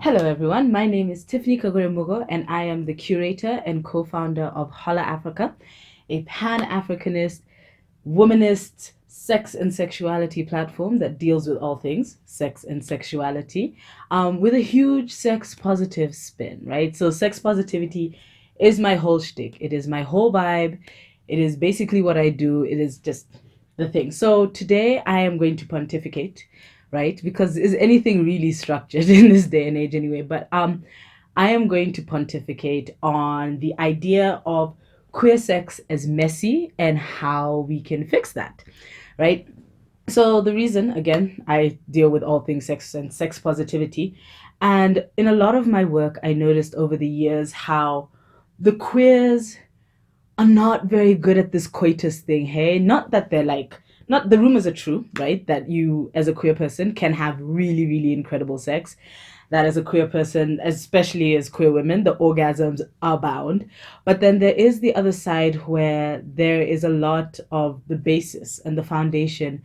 Hello, everyone. My name is Tiffany Kagure Mugo, and I am the curator and co founder of HOLAA Africa, a pan Africanist, womanist, sex and sexuality platform that deals with all things sex and sexuality with a huge sex positive spin, right? So, sex positivity is my whole shtick, it is my whole vibe, it is basically what I do, it is just the thing. So, today I am going to pontificate, right? Because is anything really structured in this day and age anyway? But I am going to pontificate on the idea of queer sex as messy and how we can fix that, right? So the reason, again, I deal with all things sex and sex positivity, and in a lot of my work, I noticed over the years how the queers are not very good at this coitus thing. Hey, not that they're like, not the rumors are true, right? That you, as a queer person, can have really, really incredible sex. That as a queer person, especially as queer women, the orgasms are bound. But then there is the other side where there is a lot of the basis and the foundation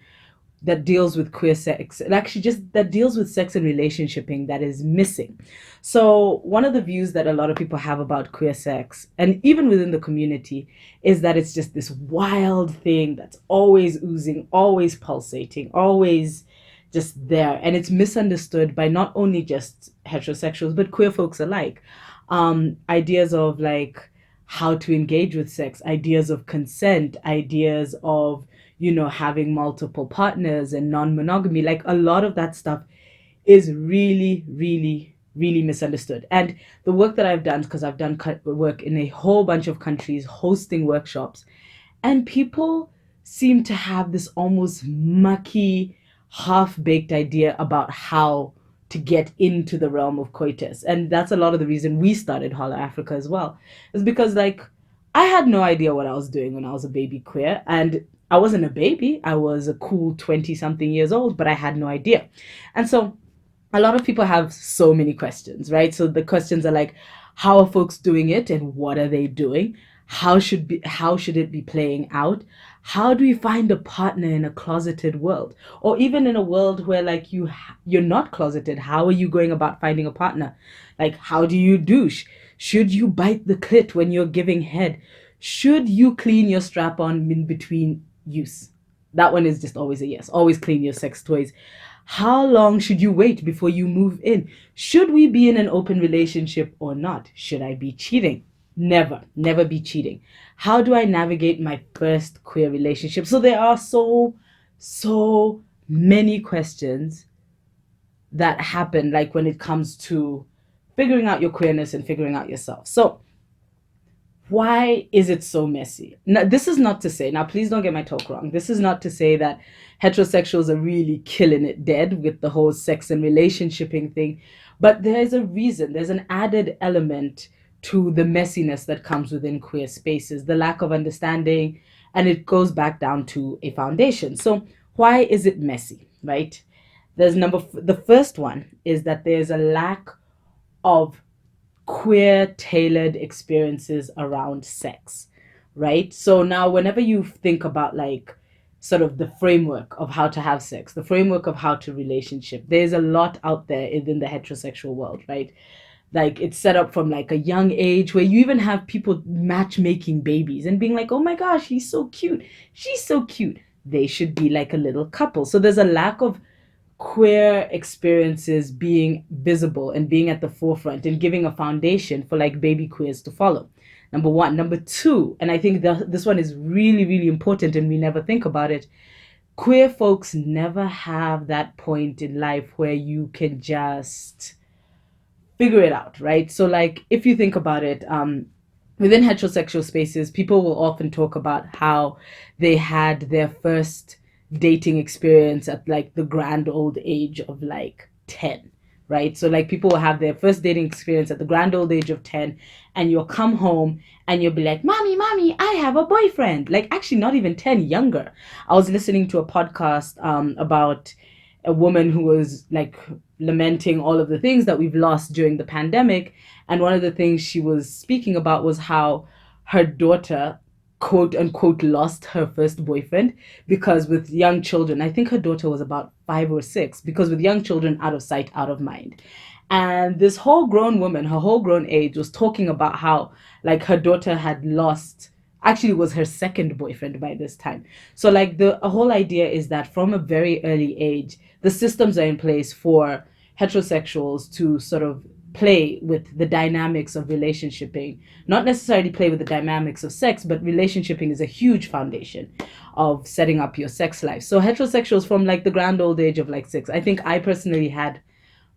that deals with queer sex and actually just that deals with sex and relationshiping that is missing. So one of the views that a lot of people have about queer sex and even within the community is that it's just this wild thing that's always oozing, always pulsating, always just there, and it's misunderstood by not only just heterosexuals but queer folks alike. Ideas of like how to engage with sex, ideas of consent, ideas of having multiple partners and non-monogamy, like a lot of that stuff is really, really, really misunderstood. And the work that I've done, because I've done work in a whole bunch of countries, hosting workshops, and people seem to have this almost mucky, half-baked idea about how to get into the realm of coitus. And that's a lot of the reason we started HOLAA Africa as well. Is because like I had no idea what I was doing when I was a baby queer. And I wasn't a baby. I was a cool 20 something years old, but I had no idea. And so a lot of people have so many questions, right? So the questions are like, how are folks doing it and what are they doing? How should it be playing out? How do we find a partner in a closeted world? Or even in a world where like you're not closeted, how are you going about finding a partner? Like how do you douche? Should you bite the clit when you're giving head? Should you clean your strap on in between use? That one is just always a yes. Always clean your sex toys. How long should you wait before you move in? Should we be in an open relationship or not? Should I be cheating? Never, never be cheating. How do I navigate my first queer relationship? So there are so many questions that happen, like when it comes to figuring out your queerness and figuring out yourself. So why is it so messy? Now, this is not to say, now please don't get my talk wrong. This is not to say that heterosexuals are really killing it dead with the whole sex and relationshiping thing, but there's a reason, there's an added element to the messiness that comes within queer spaces, the lack of understanding, and it goes back down to a foundation. So, why is it messy, right? The first one is that there's a lack of queer tailored experiences around sex, right? So now, whenever you think about like sort of the framework of how to have sex, the framework of how to relationship, there's a lot out there in the heterosexual world, right? Like it's set up from like a young age where you even have people matchmaking babies and being like, oh my gosh, he's so cute, she's so cute, they should be like a little couple. So there's a lack of queer experiences being visible and being at the forefront and giving a foundation for like baby queers to follow. Number one. Number two, and I think this one is really, really important and we never think about it. Queer folks never have that point in life where you can just figure it out, right? So, like, if you think about it, within heterosexual spaces, people will often talk about how they had their first dating experience at like the grand old age of like 10, right? So like people will have their first dating experience at the grand old age of 10, and you'll come home and you'll be like, mommy, I have a boyfriend. Like actually not even 10, younger. I was listening to a podcast about a woman who was like lamenting all of the things that we've lost during the pandemic. And one of the things she was speaking about was how her daughter quote unquote lost her first boyfriend, because with young children, I think her daughter was about 5 or 6, because with young children, out of sight, out of mind. And this whole grown woman, her whole grown age, was talking about how like her daughter had lost, actually was her second boyfriend by this time. So like the whole idea is that from a very early age, the systems are in place for heterosexuals to sort of play with the dynamics of relationshiping, not necessarily play with the dynamics of sex, but relationshiping is a huge foundation of setting up your sex life. So heterosexuals from like the grand old age of like 6. I think I personally had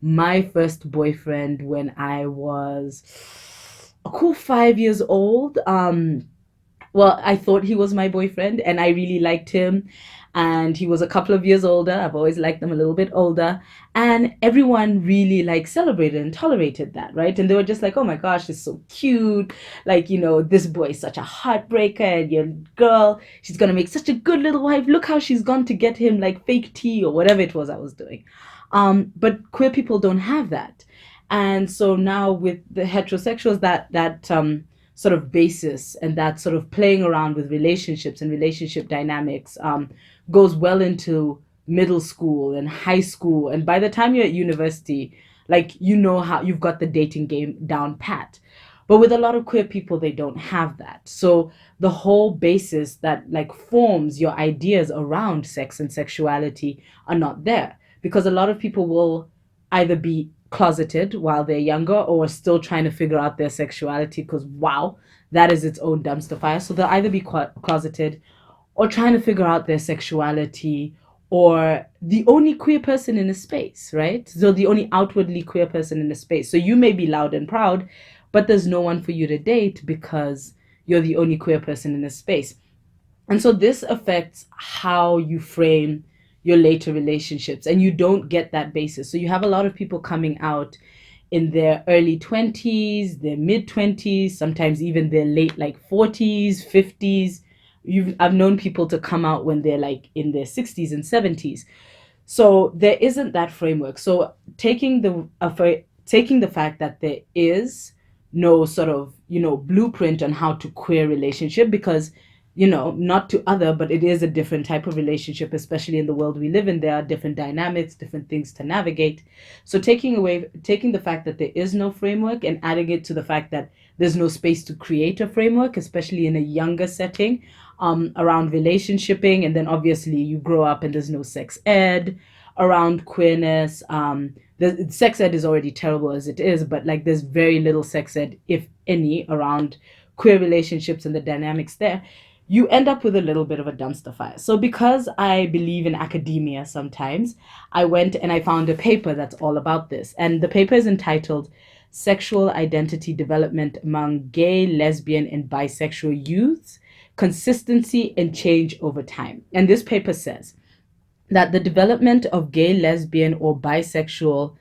my first boyfriend when I was a cool 5 years old. Well, I thought he was my boyfriend and I really liked him. And he was a couple of years older. I've always liked them a little bit older. And everyone really like celebrated and tolerated that, right? And they were just like, oh my gosh, it's so cute. Like, this boy is such a heartbreaker, and your girl, she's going to make such a good little wife. Look how she's gone to get him like fake tea or whatever it was I was doing. But queer people don't have that. And so now with the heterosexuals, that sort of basis and that sort of playing around with relationships and relationship dynamics goes well into middle school and high school. And by the time you're at university, like, how you've got the dating game down pat. But with a lot of queer people, they don't have that. So the whole basis that like forms your ideas around sex and sexuality are not there, because a lot of people will either be closeted while they're younger or still trying to figure out their sexuality, because wow, that is its own dumpster fire. So they'll either be closeted or trying to figure out their sexuality, or the only queer person in a space, right? So the only outwardly queer person in a space. So you may be loud and proud, but there's no one for you to date because you're the only queer person in a space. And so this affects how you frame your later relationships, and you don't get that basis. So you have a lot of people coming out in their early 20s, their mid 20s, sometimes even their late like 40s, 50s. I've known people to come out when they're like in their 60s and 70s. So there isn't that framework. So taking the fact that there is no sort of blueprint on how to queer relationship, because not to other, but it is a different type of relationship, especially in the world we live in. There are different dynamics, different things to navigate. So taking the fact that there is no framework and adding it to the fact that there's no space to create a framework, especially in a younger setting, around relationshiping. And then obviously you grow up and there's no sex ed around queerness. The sex ed is already terrible as it is, but like there's very little sex ed, if any, around queer relationships and the dynamics there. You end up with a little bit of a dumpster fire. So because I believe in academia sometimes, I went and I found a paper that's all about this. And the paper is entitled Sexual Identity Development Among Gay, Lesbian, and Bisexual Youths, Consistency and Change Over Time. And this paper says that the development of gay, lesbian, or bisexual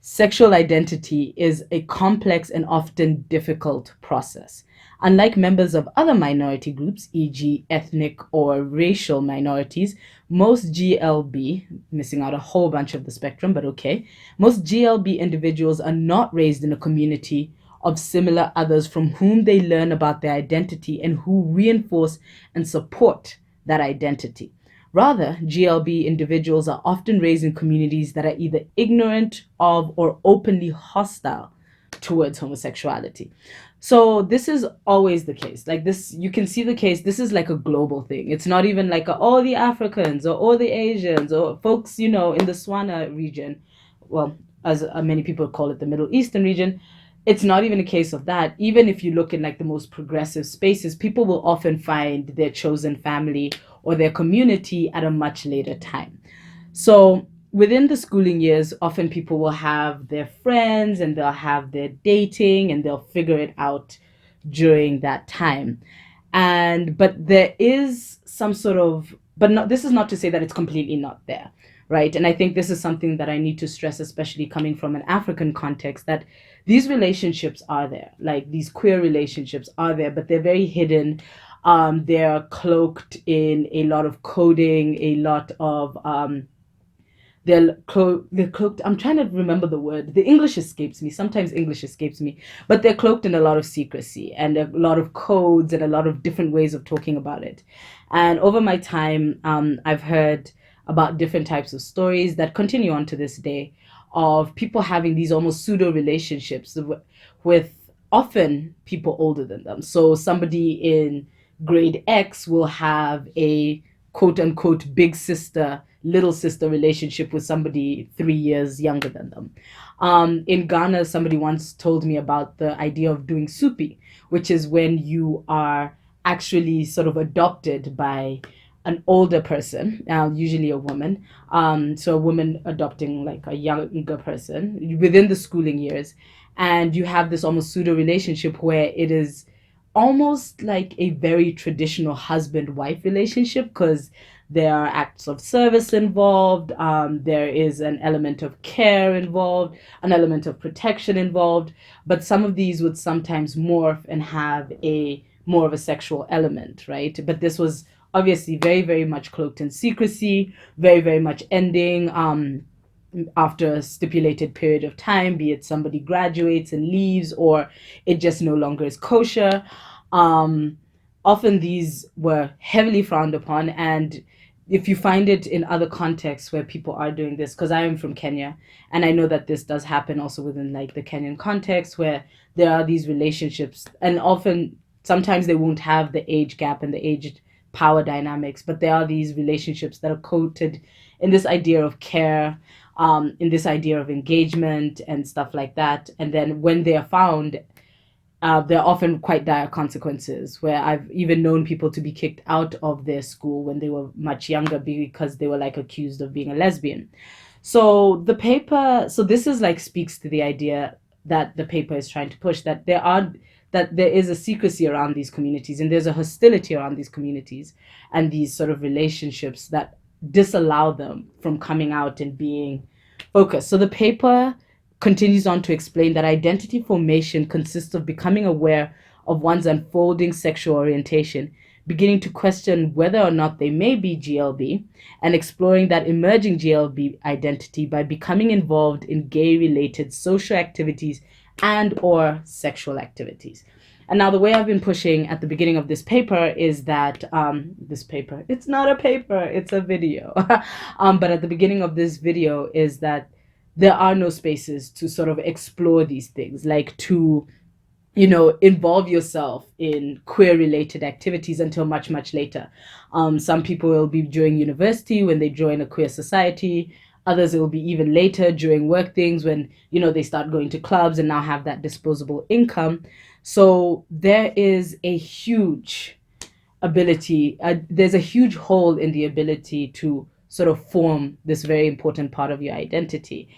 sexual identity is a complex and often difficult process. Unlike members of other minority groups, e.g., ethnic or racial minorities, most GLB, missing out a whole bunch of the spectrum, but okay, most GLB individuals are not raised in a community of similar others from whom they learn about their identity and who reinforce and support that identity. Rather, GLB individuals are often raised in communities that are either ignorant of or openly hostile towards homosexuality. So this is always the case. Like this, you can see the case. This is like a global thing. It's not even like all the Africans or all the Asians or folks, in the Swana region. Well, as many people call it, the Middle Eastern region. It's not even a case of that. Even if you look in like the most progressive spaces, people will often find their chosen family or their community at a much later time. So within the schooling years, often people will have their friends and they'll have their dating and they'll figure it out during that time. But there is some sort of, but not, this is not to say that it's completely not there, right? And I think this is something that I need to stress, especially coming from an African context, that these relationships are there, like these queer relationships are there, but they're very hidden. They're cloaked in a lot of coding, a lot of they're cloaked. I'm trying to remember the word. The English escapes me. Sometimes English escapes me, but they're cloaked in a lot of secrecy and a lot of codes and a lot of different ways of talking about it. And over my time, I've heard about different types of stories that continue on to this day of people having these almost pseudo relationships with often people older than them. So somebody in grade X will have a quote unquote big sister, little sister relationship with somebody 3 years younger than them. In Ghana, somebody once told me about the idea of doing supi, which is when you are actually sort of adopted by an older person, usually a woman. So a woman adopting like a younger person within the schooling years. And you have this almost pseudo relationship where it is almost like a very traditional husband-wife relationship because there are acts of service involved. There is an element of care involved, an element of protection involved. But some of these would sometimes morph and have a more of a sexual element, right? But this was obviously very, very much cloaked in secrecy, very, very much ending after a stipulated period of time, be it somebody graduates and leaves or it just no longer is kosher. Um, Often these were heavily frowned upon. And if you find it in other contexts where people are doing this, because I am from Kenya, and I know that this does happen also within like the Kenyan context where there are these relationships, and often sometimes they won't have the age gap and the age power dynamics, but there are these relationships that are coated in this idea of care, in this idea of engagement and stuff like that. And then when they are found, there are often quite dire consequences where I've even known people to be kicked out of their school when they were much younger because they were like accused of being a lesbian. So the paper, so this is like speaks to the idea that the paper is trying to push that there is a secrecy around these communities and there's a hostility around these communities and these sort of relationships that disallow them from coming out and being focused. So the paper continues on to explain that identity formation consists of becoming aware of one's unfolding sexual orientation, beginning to question whether or not they may be GLB, and exploring that emerging GLB identity by becoming involved in gay-related social activities and or sexual activities. And now the way I've been pushing at the beginning of this paper is that this paper, it's not a paper, it's a video. But at the beginning of this video is that there are no spaces to sort of explore these things, like to, involve yourself in queer related activities until much, much later. Some people will be during university when they join a queer society. Others it will be even later during work things when, they start going to clubs and now have that disposable income. So there is a huge ability, there's a huge hole in the ability to sort of form this very important part of your identity.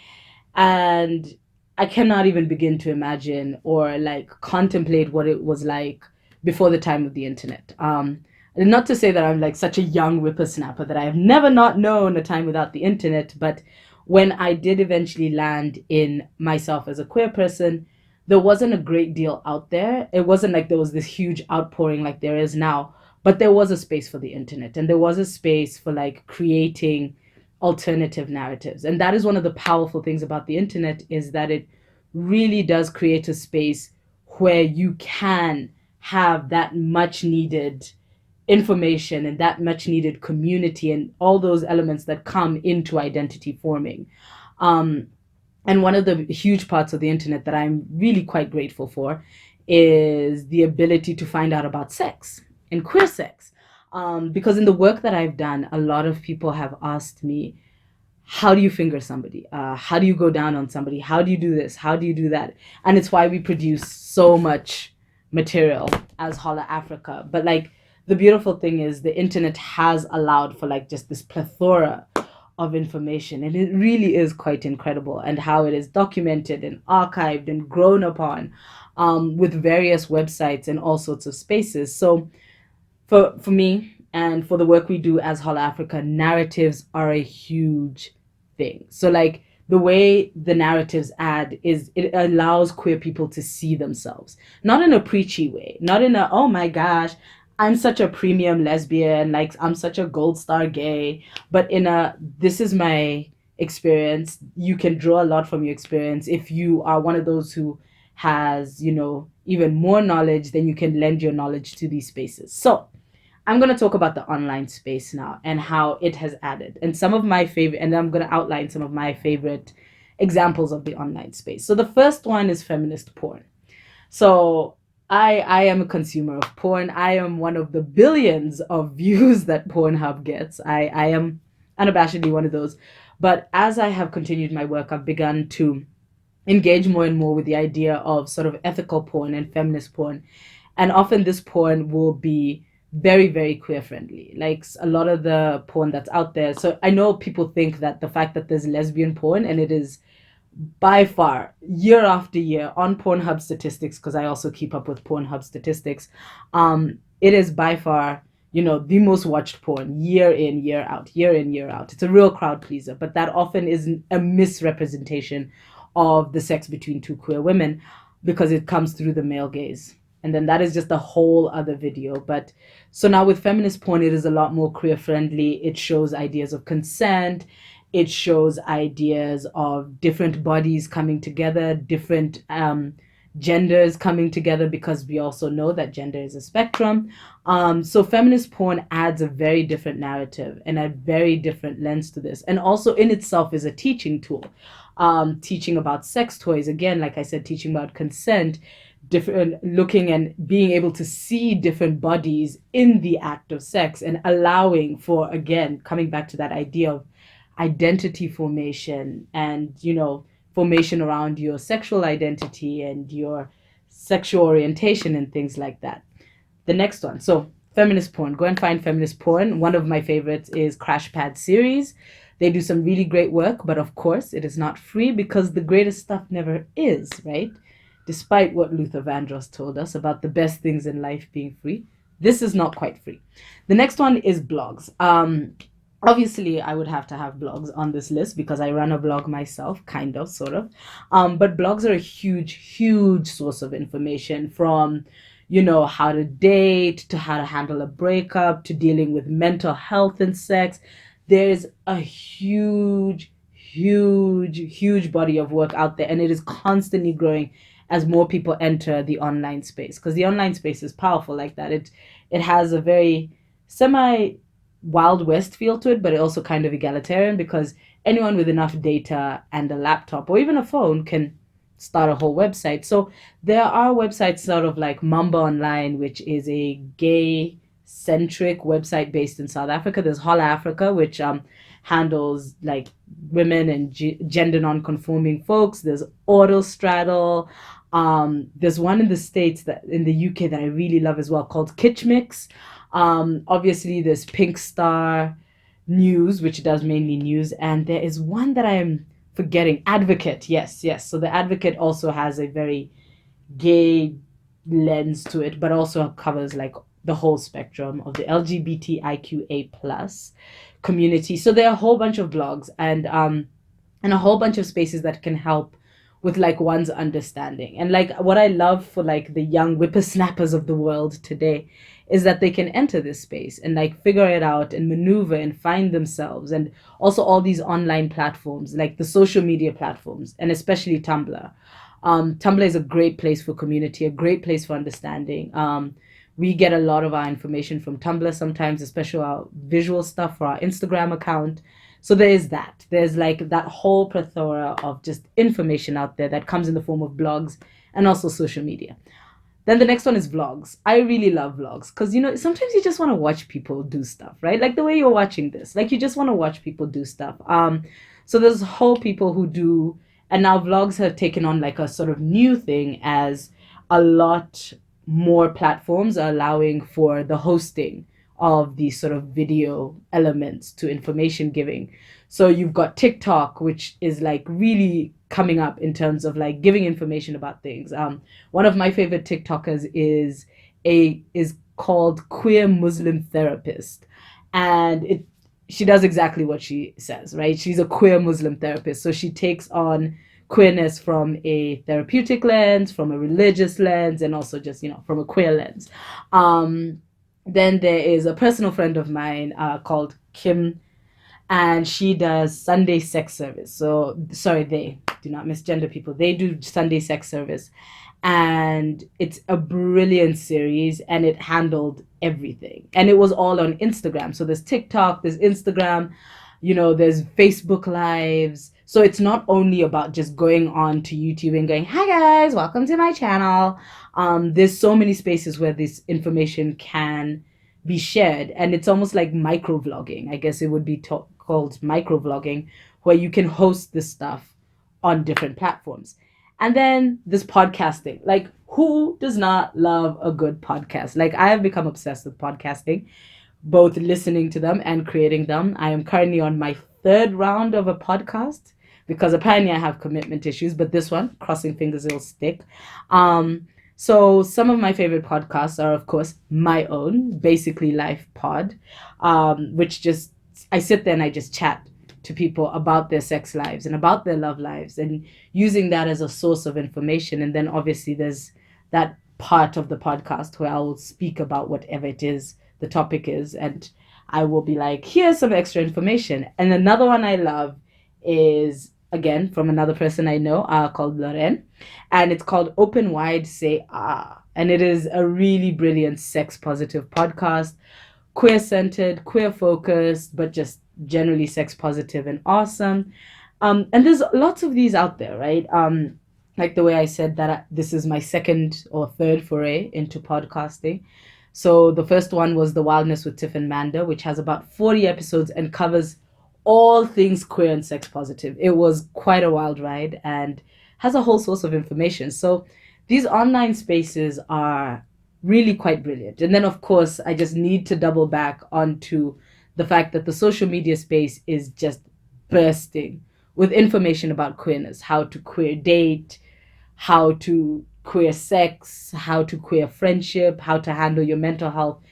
And I cannot even begin to imagine or like contemplate what it was like before the time of the internet. And not to say that I'm like such a young whippersnapper that I have never not known a time without the internet, but when I did eventually land in myself as a queer person, there wasn't a great deal out there. It wasn't like there was this huge outpouring like there is now, but there was a space for the internet and there was a space for like creating alternative narratives. And that is one of the powerful things about the internet, is that it really does create a space where you can have that much needed information and that much needed community and all those elements that come into identity forming. And one of the huge parts of the internet that I'm really quite grateful for is the ability to find out about sex and queer sex. Because in the work that I've done, a lot of people have asked me, how do you finger somebody? How do you go down on somebody? How do you do this? How do you do that? And it's why we produce so much material as HOLAA Africa. But like the beautiful thing is the internet has allowed for like just this plethora of information, and it really is quite incredible, and how it is documented and archived and grown upon with various websites and all sorts of spaces. So for me and for the work we do as HOLAA Africa, narratives are a huge thing. So like the way the narratives add is it allows queer people to see themselves, not in a preachy way, not in a, oh my gosh, I'm such a premium lesbian, like I'm such a gold star gay, but in a, this is my experience. You can draw a lot from your experience. If you are one of those who has, even more knowledge, then you can lend your knowledge to these spaces. So I'm going to talk about the online space now and how it has added, and some of my favorite, and I'm going to outline some of my favorite examples of the online space. So the first one is feminist porn. So I am a consumer of porn. I am one of the billions of views that Pornhub gets. I am unabashedly one of those. But as I have continued my work, I've begun to engage more and more with the idea of sort of ethical porn and feminist porn. And often this porn will be very, very queer friendly. Like a lot of the porn that's out there. So I know people think that the fact that there's lesbian porn, and it is by far year after year on Pornhub statistics, because I also keep up with Pornhub statistics, it is by far, the most watched porn year in, year out, year in, year out. It's a real crowd pleaser, but that often is a misrepresentation of the sex between two queer women because it comes through the male gaze. And then that is just a whole other video. But so now with feminist porn, it is a lot more queer friendly. It shows ideas of consent. It shows ideas of different bodies coming together, different genders coming together, because we also know that gender is a spectrum. So feminist porn adds a very different narrative and a very different lens to this, and also in itself is a teaching tool. Teaching about sex toys, again, like I said, teaching about consent, different, looking and being able to see different bodies in the act of sex, and allowing for, again, coming back to that idea of identity formation and, formation around your sexual identity and your sexual orientation and things like that. The next one, so feminist porn. Go and find feminist porn. One of my favorites is Crash Pad series. They do some really great work, but of course it is not free, because the greatest stuff never is, right? Despite what Luther Vandross told us about the best things in life being free, this is not quite free. The next one is blogs. Obviously, I would have to have blogs on this list because I run a blog myself, kind of, sort of. But blogs are a huge, huge source of information, from, how to date, to how to handle a breakup, to dealing with mental health and sex. There's a huge, huge, huge body of work out there, and it is constantly growing as more people enter the online space, because the online space is powerful like that. It has a very semi Wild West feel to it, but it also kind of egalitarian, because anyone with enough data and a laptop or even a phone can start a whole website. So there are websites sort of like Mamba Online, which is a gay centric website based in South Africa. There's HOLAA Africa, which handles like women and gender non-conforming folks. There's Autostraddle. There's one in the States, that in the UK, that I really love as well, called Kitsch Mix. Obviously there's Pink Star News, which does mainly news, and there is one that I'm forgetting, Advocate. Yes. So the Advocate also has a very gay lens to it, but also covers like the whole spectrum of the LGBTIQA plus community. So there are a whole bunch of blogs and a whole bunch of spaces that can help with like one's understanding. And like what I love for like the young whippersnappers of the world today is that they can enter this space and like figure it out and maneuver and find themselves. And also all these online platforms, like the social media platforms, and especially Tumblr. Tumblr is a great place for community, a great place for understanding. We get a lot of our information from Tumblr sometimes, especially our visual stuff for our Instagram account. So there is that. There's like that whole plethora of just information out there that comes in the form of blogs and also social media. Then the next one is vlogs. I really love vlogs because, sometimes you just want to watch people do stuff, right? Like the way you're watching this, like you just want to watch people do stuff. So there's whole people who do, and now vlogs have taken on like a sort of new thing, as a lot more platforms are allowing for the hosting of these sort of video elements to information giving. So you've got TikTok, which is like really coming up in terms of like giving information about things. One of my favorite TikTokers is called Queer Muslim Therapist, and she does exactly what she says, right? She's a queer Muslim therapist, so she takes on queerness from a therapeutic lens, from a religious lens, and also just from a queer lens. Then there is a personal friend of mine called Kim, and she does Sunday sex service. So, sorry, they do not misgender people. They do Sunday sex service. And it's a brilliant series, and it handled everything. And it was all on Instagram. So there's TikTok, there's Instagram, there's Facebook Lives. So it's not only about just going on to YouTube and going, "Hi guys, welcome to my channel." There's so many spaces where this information can be shared, and it's almost like micro vlogging. I guess it would be called micro vlogging, where you can host this stuff on different platforms. And then this podcasting. Like, who does not love a good podcast? Like, I have become obsessed with podcasting, both listening to them and creating them. I am currently on my third round of a podcast because apparently I have commitment issues, but this one, crossing fingers, it'll stick. So some of my favorite podcasts are, of course, my own, basically Life Pod, which just, I sit there and I just chat to people about their sex lives and about their love lives, and using that as a source of information. And then obviously there's that part of the podcast where I will speak about whatever it is the topic is, and I will be like, here's some extra information. And another one I love is, again, from another person I know, called Loren, and it's called Open Wide Say Ah. And it is a really brilliant sex positive podcast, queer centered, queer focused, but just generally sex positive and awesome. And there's lots of these out there, right? Like the way I said that this is my second or third foray into podcasting. So the first one was The Wildness with Tiff and Manda, which has about 40 episodes and covers all things queer and sex positive. It was quite a wild ride and has a whole source of information. So these online spaces are really quite brilliant. And then, of course, I just need to double back onto the fact that the social media space is just bursting with information about queerness, how to queer date, how to queer sex, how to queer friendship, how to handle your mental health.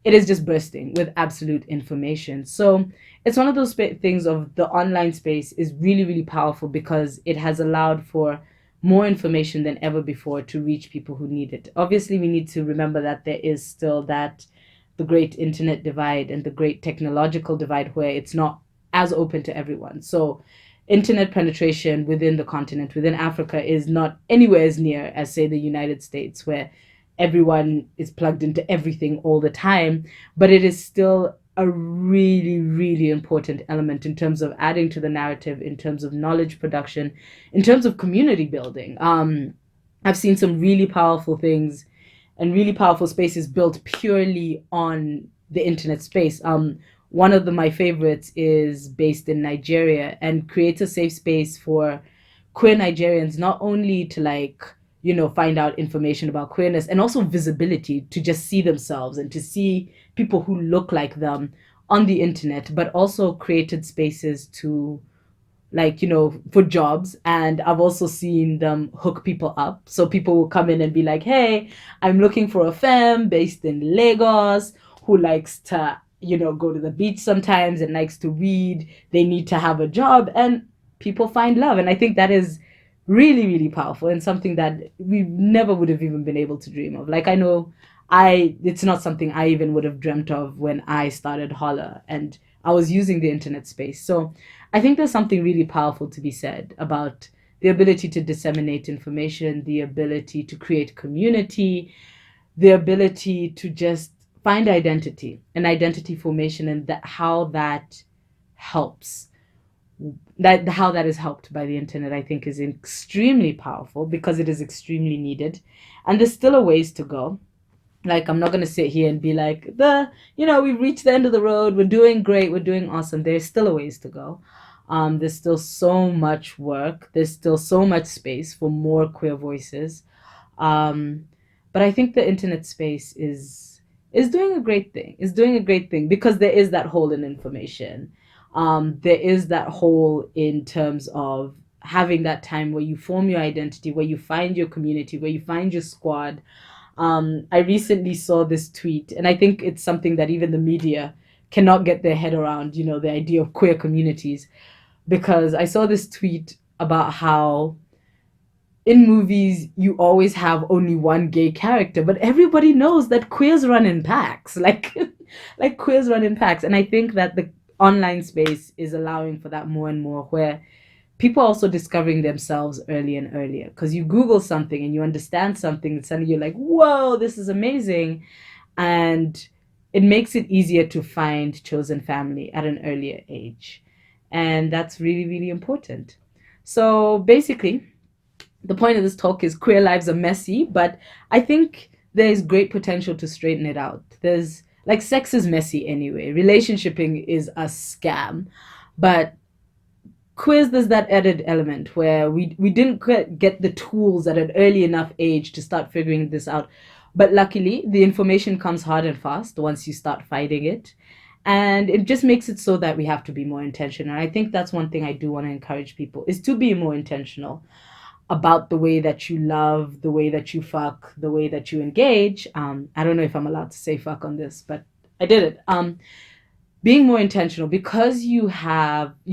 It is just bursting with absolute information. So it's one of those things of the online space is really, really powerful because it has allowed for more information than ever before to reach people who need it. Obviously, we need to remember that there is still the great internet divide and the great technological divide where it's not as open to everyone. So internet penetration within the continent, within Africa, is not anywhere as near as, say, the United States, where everyone is plugged into everything all the time. But it is still a really, really important element in terms of adding to the narrative, in terms of knowledge production, in terms of community building. I've seen some really powerful things and really powerful spaces built purely on the internet space. One of my favorites is based in Nigeria and creates a safe space for queer Nigerians, not only to find out information about queerness and also visibility, to just see themselves and to see people who look like them on the internet, but also created spaces to for jobs. And I've also seen them hook people up. So people will come in and be like, "Hey, I'm looking for a femme based in Lagos who likes to, go to the beach sometimes and likes to read. They need to have a job." And people find love. And I think that is really, really powerful and something that we never would have even been able to dream of. Like, I know it's not something I even would have dreamt of when I started HOLAA and I was using the internet space. So I think there's something really powerful to be said about the ability to disseminate information, the ability to create community, the ability to just find identity and identity formation, and how that helps. How that is helped by the internet, I think, is extremely powerful because it is extremely needed. And there's still a ways to go. Like, I'm not going to sit here and be like, we've reached the end of the road. We're doing great. We're doing awesome. There's still a ways to go. There's still so much work. There's still so much space for more queer voices. But I think the internet space is doing a great thing. Is doing a great thing because there is that hole in information. There is that hole in terms of having that time where you form your identity, where you find your community, where you find your squad. I recently saw this tweet, and I think it's something that even the media cannot get their head around, the idea of queer communities, because I saw this tweet about how in movies you always have only one gay character, but everybody knows that queers run in packs, like queers run in packs. And I think that online space is allowing for that more and more, where people are also discovering themselves earlier and earlier. Because you Google something and you understand something, and suddenly you're like, whoa, this is amazing. And it makes it easier to find chosen family at an earlier age. And that's really, really important. So basically, the point of this talk is queer lives are messy, but I think there's great potential to straighten it out. There's like sex is messy anyway. Relationshiping is a scam, but queers there's that added element where we didn't get the tools at an early enough age to start figuring this out. But luckily, the information comes hard and fast once you start fighting it. And it just makes it so that we have to be more intentional. And I think that's one thing I do want to encourage people is to be more intentional about the way that you love, the way that you fuck, the way that you engage. I don't know if I'm allowed to say fuck on this, but I did it. Being more intentional, because you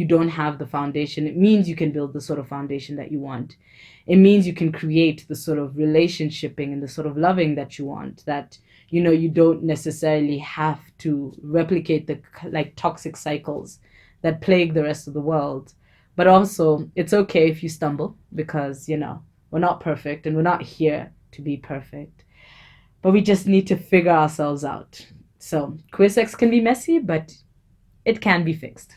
don't have the foundation, it means you can build the sort of foundation that you want. It means you can create the sort of relationshiping and the sort of loving that you want, that you don't necessarily have to replicate the like toxic cycles that plague the rest of the world. But also, it's okay if you stumble, because we're not perfect and we're not here to be perfect, but we just need to figure ourselves out. So queer sex can be messy, but it can be fixed.